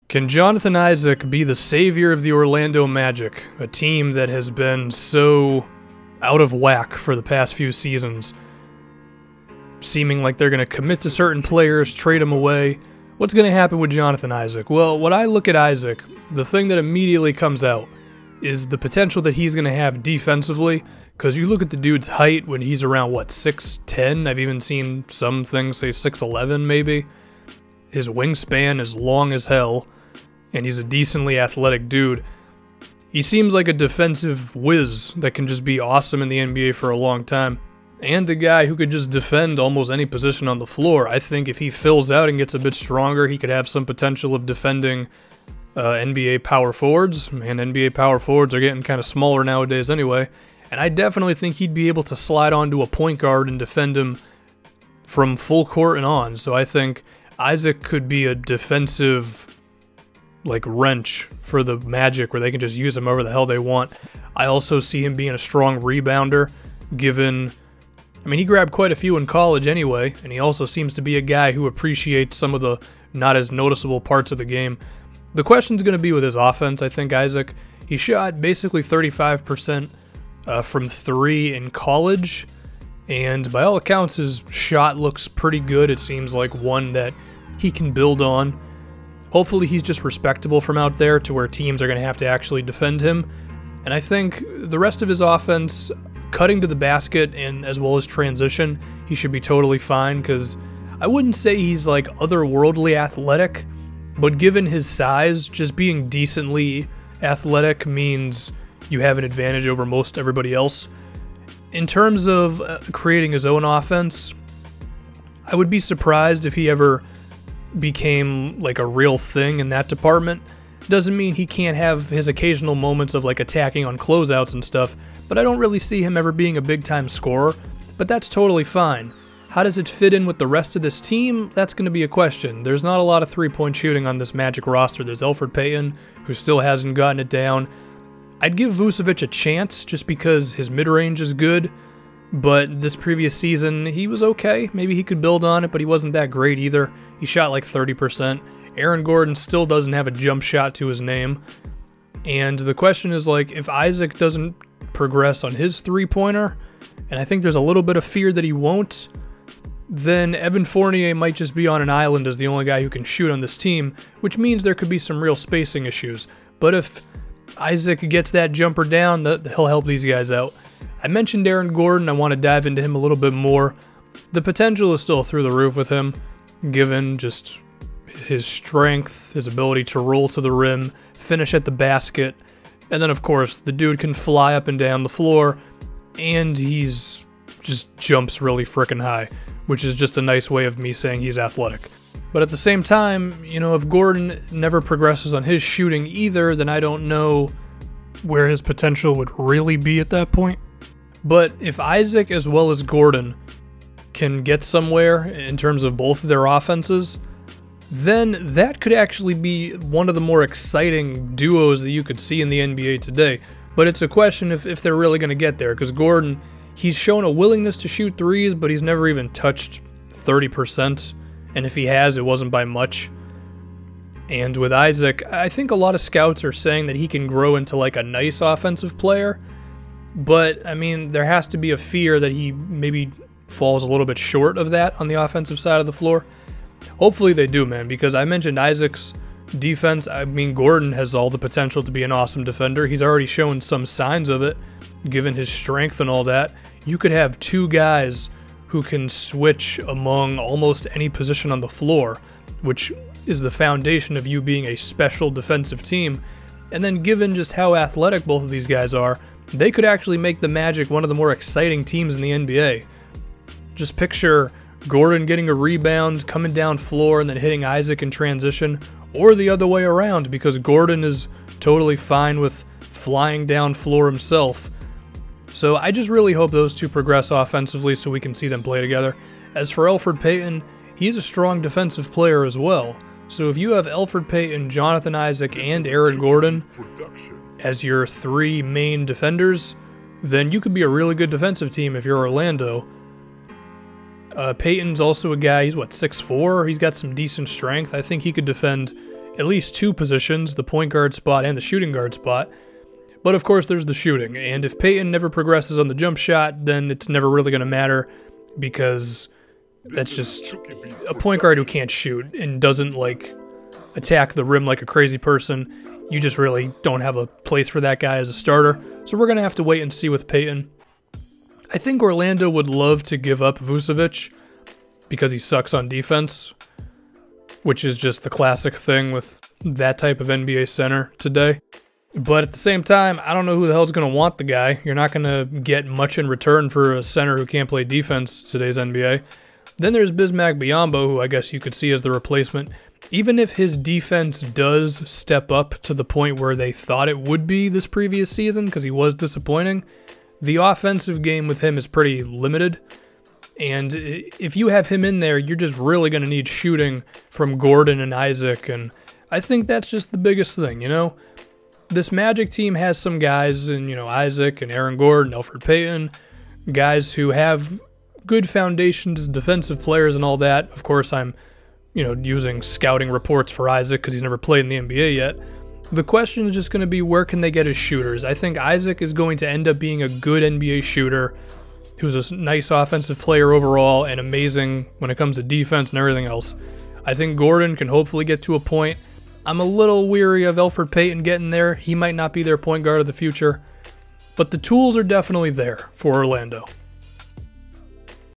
Can Jonathan Isaac be the savior of the Orlando Magic, a team that has been so out of whack for the past few seasons, seeming like they're going to commit to certain players, trade them away? What's going to happen with Jonathan Isaac? Well, when I look at Isaac, the thing that immediately comes out is the potential that he's going to have defensively, because you look at the dude's height when he's around, 6'10"? I've even seen some things say 6'11", maybe. His wingspan is long as hell, and he's a decently athletic dude. He seems like a defensive whiz that can just be awesome in the NBA for a long time, and a guy who could just defend almost any position on the floor. I think if he fills out and gets a bit stronger, he could have some potential of defending NBA power forwards, and NBA power forwards are getting kind of smaller nowadays anyway, and I definitely think he'd be able to slide onto a point guard and defend him from full court and on. So I think Isaac could be a defensive wrench for the Magic where they can just use him however the hell they want. I also see him being a strong rebounder, given, he grabbed quite a few in college anyway, and he also seems to be a guy who appreciates some of the not as noticeable parts of the game. The question's going to be with his offense. I think Isaac, he shot basically 35% from three in college, and by all accounts his shot looks pretty good. It seems like one that he can build on. Hopefully he's just respectable from out there to where teams are going to have to actually defend him. And I think the rest of his offense, cutting to the basket and as well as transition, he should be totally fine, because I wouldn't say he's otherworldly athletic, but given his size, just being decently athletic means you have an advantage over most everybody else. In terms of creating his own offense, I would be surprised if he ever became a real thing in that department. Doesn't mean he can't have his occasional moments of attacking on closeouts and stuff, but I don't really see him ever being a big time scorer, but that's totally fine. How does it fit in with the rest of this team? That's going to be a question. There's not a lot of three-point shooting on this Magic roster. There's Elfrid Payton, who still hasn't gotten it down. I'd give Vucevic a chance just because his mid-range is good, but this previous season, he was okay. Maybe he could build on it, but he wasn't that great either. He shot 30%. Aaron Gordon still doesn't have a jump shot to his name. And the question is, if Isaac doesn't progress on his three-pointer, and I think there's a little bit of fear that he won't, then Evan Fournier might just be on an island as the only guy who can shoot on this team, which means there could be some real spacing issues. But if Isaac gets that jumper down, he'll help these guys out. I mentioned Aaron Gordon. I want to dive into him a little bit more. The potential is still through the roof with him, given just his strength, his ability to roll to the rim, finish at the basket, and then of course the dude can fly up and down the floor, and he's just jumps really frickin' high, which is just a nice way of me saying he's athletic. But at the same time, if Gordon never progresses on his shooting either, then I don't know where his potential would really be at that point. But if Isaac as well as Gordon can get somewhere in terms of both of their offenses, then that could actually be one of the more exciting duos that you could see in the NBA today. But it's a question if they're really going to get there, because Gordon, he's shown a willingness to shoot threes, but he's never even touched 30%, and if he has, it wasn't by much. And with Isaac, I think a lot of scouts are saying that he can grow into a nice offensive player, but there has to be a fear that he maybe falls a little bit short of that on the offensive side of the floor. Hopefully they do, man, because I mentioned Isaac's defense. Gordon has all the potential to be an awesome defender. He's already shown some signs of it, given his strength and all that. You could have two guys who can switch among almost any position on the floor, which is the foundation of you being a special defensive team. And then given just how athletic both of these guys are, they could actually make the Magic one of the more exciting teams in the NBA. Just picture Gordon getting a rebound, coming down floor, and then hitting Isaac in transition, or the other way around, because Gordon is totally fine with flying down floor himself. So I just really hope those two progress offensively so we can see them play together. As for Elfrid Payton, he's a strong defensive player as well. So if you have Elfrid Payton, Jonathan Isaac, and Aaron Gordon as your three main defenders, then you could be a really good defensive team if you're Orlando. Payton's also a guy, he's 6'4", he's got some decent strength. I think he could defend at least 2 positions, the point guard spot and the shooting guard spot. But of course there's the shooting, and if Peyton never progresses on the jump shot, then it's never really going to matter, because that's just a point guard who can't shoot and doesn't like attack the rim like a crazy person. You just really don't have a place for that guy as a starter. So we're going to have to wait and see with Peyton. I think Orlando would love to give up Vucevic because he sucks on defense, which is just the classic thing with that type of NBA center today. But at the same time, I don't know who the hell's going to want the guy. You're not going to get much in return for a center who can't play defense today's NBA. Then there's Bismack Biyombo, who I guess you could see as the replacement. Even if his defense does step up to the point where they thought it would be this previous season, because he was disappointing, the offensive game with him is pretty limited. And if you have him in there, you're just really going to need shooting from Gordon and Isaac, and I think that's just the biggest thing, you know? This Magic team has some guys, and Isaac and Aaron Gordon, Elfrid Payton, guys who have good foundations as defensive players and all that. Of course, I'm using scouting reports for Isaac because he's never played in the NBA yet. The question is just going to be, where can they get his shooters? I think Isaac is going to end up being a good NBA shooter who's a nice offensive player overall and amazing when it comes to defense and everything else. I think Gordon can hopefully get to a point. I'm a little weary of Elfrid Payton getting there. He might not be their point guard of the future, but the tools are definitely there for Orlando.